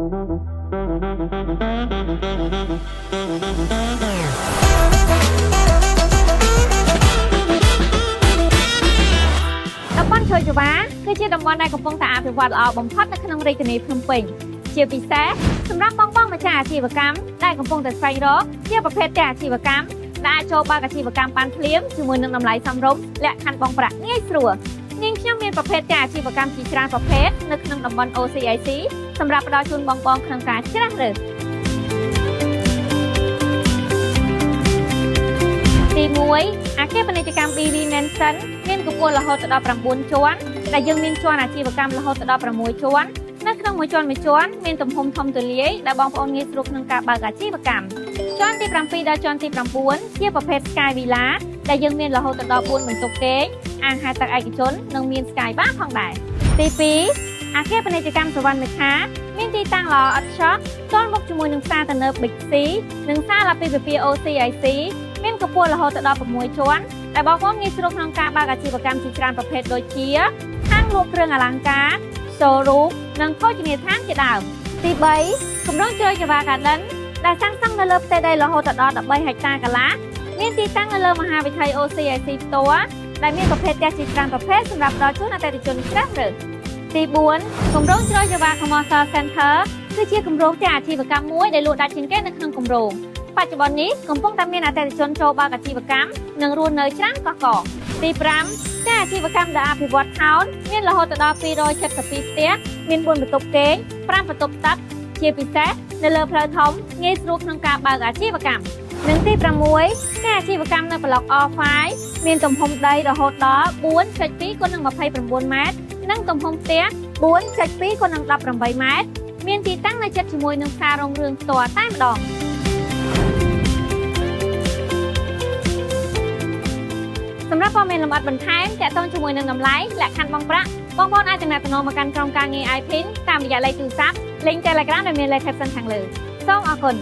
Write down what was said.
ជួយចវាគឺជាតំបន់ដែលកំពុងតែអភិវឌ្ឍល្អបំផុតនៅក្នុងរាជធានីភ្នំពេញជាពិសេសសម្រាប់បងម្ចាស់អាជីវកម្មដែលកំពុងតែស្វែងរកជាប្រភេទផ្ទះអាជីវកម្មដែលអាចចូលបើកអាជីវកម្មបានភ្លាមជាមួយនឹងតម្លៃសមរម្យលក្ខខណ្ឌបង់ប្រាក់ងាយស្រួលនាងខ្ញុំមានប្រភេទផ្ទះអាជីវកម្មជាច្រើនប្រភេទនៅក្នុងតំបន់ OCIC សម្រាប់ផ្ដល់ជូនបងក្នុងការជ្រើសរើសទី1អគារពាណិជ្ជកម្ម BV Mansion មានកម្ពស់រហូតដល់9ជាន់ដែលយើងមានជាន់អាជីវកម្មរហូតដល់6ជាន់នៅក្នុងមួយជាន់មានទំហំធំទូលាយដែលបងប្អូនងាយស្រួលក្នុងការបើកអាជីវកម្មជាន់ទី7ដល់ជាន់ទី9ជាប្រភេទ Sky Villa ដែលយើងមានរហូតដល់4បន្ទប់គេងអាងហែលទឹកឯកជននិងមាន Sky Bar ផងដែរទី2អគារពាណិជ្ជកម្មសវណ្ណមេខាមានទីតាំងល្អឥតខ្ចោះទាន់មុខជាមួយនឹងផ្សារទំនើប Big C និងសាលាពាណិជ្ជកម្ម OCIC មានកម្ពស់រហូតដល់6ជាន់ដែលបងប្អូនងាយស្រួលក្នុងការបើកអាជីវកម្មជាច្រើនប្រភេទដូចជាហាងលក់គ្រឿងអលង្ការ showroom និងភោជនីយដ្ឋានជាដើមទី3គម្រោងជ្រោយចវា Garden ដែលសាងសង់នៅលើផ្ទៃដីរហូតដល់13ហិកតាកន្លះមានទីតាំងនៅលើមហាវិថី OCIC ផ្ទាល់ដែលមានប្រភេទផ្ទះជាច្រើនប្រភេទសម្រាប់ដល់ជូនអតិថិជនជ្រើសរើសទី4គម្រោងជ្រោយចវា Commercial Center គឺជាគម្រោងផ្ទះអាជីវកម្មមួយដែលលក់ដាច់ជាងគេនៅក្នុងគម្រោងបច្ចុប្បន្ននេះកំពុងតែមានអតិថិជនចូលបើកអាជីវកម្មនិងរស់នៅច្រើនកកកទី5ផ្ទះអាជីវកម្មដែលអភិវឌ្ឍថោនមានរហូតដល់272ផ្ទះមាន4បន្ទប់គេង5បន្ទប់ទឹកជាពិសេសនៅលើផ្លូវធំងាយស្រួលក្នុងការបើកអាជីវកម្មនិងទី6ផ្ទះអាជីវកម្មនៅប្លុក R5 មានទំហំដីរហូតដល់ 4.2 x 29 ម៉ែត្រនិងទំហំផ្ទះ 4.2 x 18 ម៉ែត្រមានទីតាំងនៅជិតជាមួយនឹងផ្សាររុងរឿងផ្ទាល់តែម្ដងសម្រាប់ព័ត៌មានលម្អិតបន្ថែមទាក់ទងជាមួយនឹងតម្លៃលក្ខខណ្ឌបង់ប្រាក់បងប្អូនអាចទំនាក់ទំនងមកកាន់ក្រុមការងារ iPin តាមរយៈលេខទូរស័ព្ទ link Telegram ដែលមានលេខ caption ខាងលើសូមអរគុណ